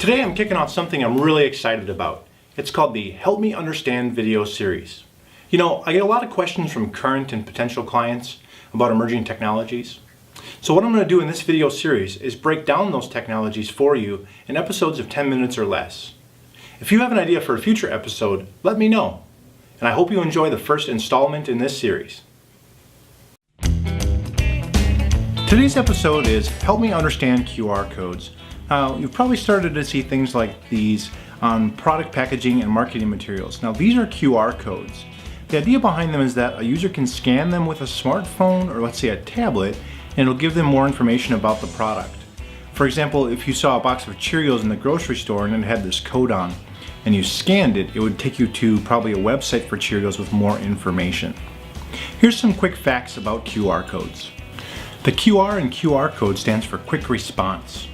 Today I'm kicking off something I'm really excited about. It's called the Help Me Understand video series. You know, I get a lot of questions from current and potential clients about emerging technologies. So what I'm going to do in this video series is break down those technologies for you in episodes of 10 minutes or less. If you have an idea for a future episode, let me know. And I hope you enjoy the first installment in this series. Today's episode is Help Me Understand QR Codes. Now, you've probably started to see things like these on product packaging and marketing materials. Now, these are QR codes. The idea behind them is that a user can scan them with a smartphone or let's say a tablet, and it'll give them more information about the product. For example, if you saw a box of Cheerios in the grocery store and it had this code on, and you scanned it, it would take you to probably a website for Cheerios with more information. Here's some quick facts about QR codes. The QR in QR code stands for Quick Response.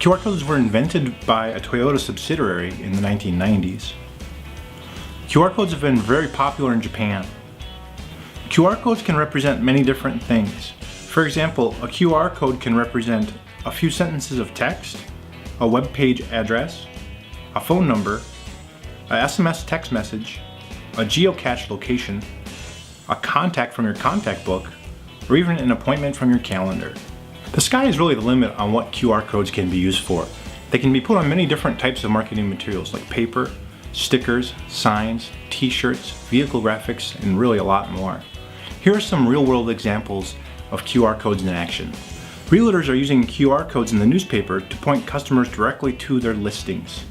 QR codes were invented by a Toyota subsidiary in the 1990s. QR codes have been very popular in Japan. QR codes can represent many different things. For example, a QR code can represent a few sentences of text, a web page address, a phone number, a SMS text message, a geocached location, a contact from your contact book, or even an appointment from your calendar. The sky is really the limit on what QR codes can be used for. They can be put on many different types of marketing materials like paper, stickers, signs, t-shirts, vehicle graphics, and really a lot more. Here are some real-world examples of QR codes in action. Realtors are using QR codes in the newspaper to point customers directly to their listings.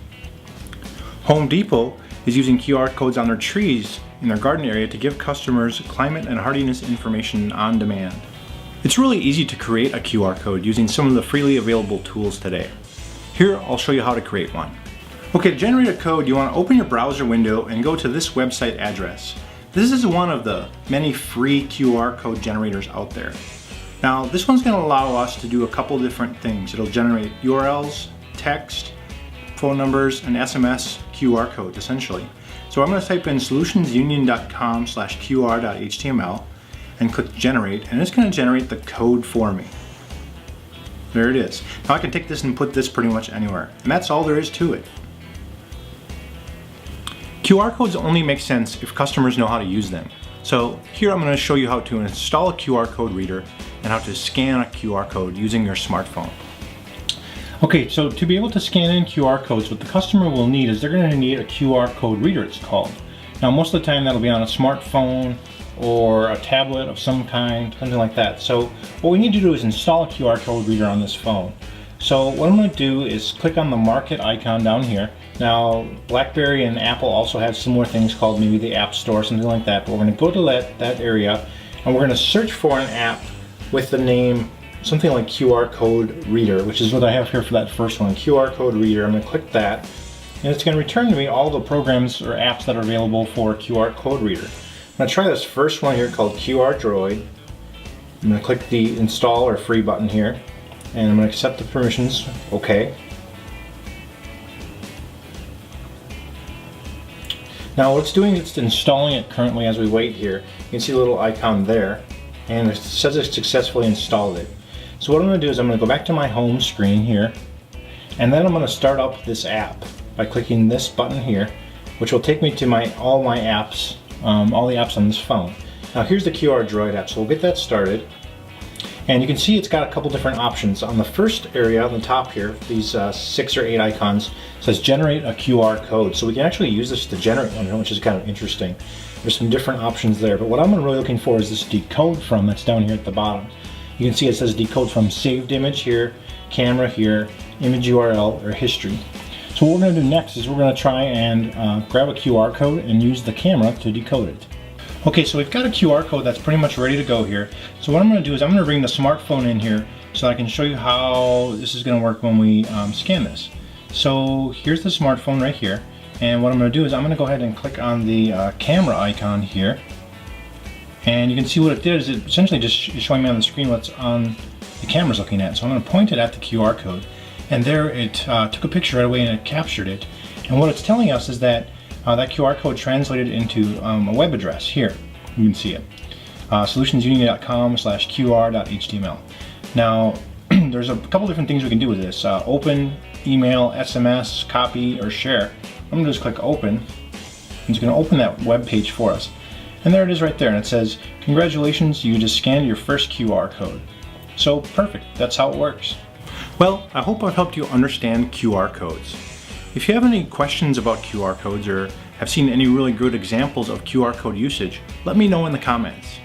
Home Depot is using QR codes on their trees in their garden area to give customers climate and hardiness information on demand. It's really easy to create a QR code using some of the freely available tools today. Here, I'll show you how to create one. Okay, to generate a code, you want to open your browser window and go to this website address. This is one of the many free QR code generators out there. Now, this one's going to allow us to do a couple different things. It'll generate URLs, text, phone numbers, and SMS QR codes, essentially. So I'm going to type in solutionsunion.com/qr.html and click generate, and it's going to generate the code for me. There it is. Now I can take this and put this pretty much anywhere, and that's all there is to it. QR codes only make sense if customers know how to use them. So here I'm going to show you how to install a QR code reader and how to scan a QR code using your smartphone. Okay, so to be able to scan in QR codes, what the customer will need is they're going to need a QR code reader, it's called. Now most of the time that'll be on a smartphone or a tablet of some kind, something like that. So what we need to do is install a QR code reader on this phone. So what I'm going to do is click on the market icon down here. Now BlackBerry and Apple also have similar things called maybe the App Store, something like that, but we're going to go to that area and we're going to search for an app with the name something like QR code reader, which is what I have here for that first one, QR code reader. I'm going to click that and it's going to return to me all the programs or apps that are available for QR code reader. I'm going to try this first one here called QR Droid. I'm going to click the install or free button here and I'm going to accept the permissions. Okay. Now what it's doing is it's installing it currently as we wait here. You can see a little icon there and it says it's successfully installed it. So what I'm going to do is I'm going to go back to my home screen here and then I'm going to start up this app by clicking this button here, which will take me to all my apps, all the apps on this phone. Now here's the QR Droid app, so we'll get that started. And you can see it's got a couple different options. On the first area on the top here, these 6 or 8 icons, says generate a QR code. So we can actually use this to generate one, which is kind of interesting. There's some different options there, but what I'm really looking for is this decode from that's down here at the bottom. You can see it says decode from saved image here, camera here, image URL, or history. So what we're going to do next is we're going to try and grab a QR code and use the camera to decode it. Okay, so we've got a QR code that's pretty much ready to go here. So what I'm going to do is I'm going to bring the smartphone in here so I can show you how this is going to work when we scan this. So here's the smartphone right here, and what I'm going to do is I'm going to go ahead and click on the camera icon here, and you can see what it did is it essentially just is showing me on the screen what's on the camera's looking at. So I'm going to point it at the QR code, and there it took a picture right away and it captured it. And what it's telling us is that that QR code translated into a web address here. You can see it. solutionsunion.com/qr.html. Now, there's a couple different things we can do with this. Open email, SMS, copy, or share, I'm going to just click open. It's going to open that web page for us. And there it is right there, and it says, congratulations, you just scanned your first QR code. So perfect, that's how it works. Well, I hope I've helped you understand QR codes. If you have any questions about QR codes or have seen any really good examples of QR code usage, let me know in the comments.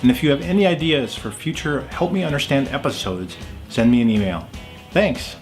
And if you have any ideas for future Help Me Understand episodes, send me an email. Thanks!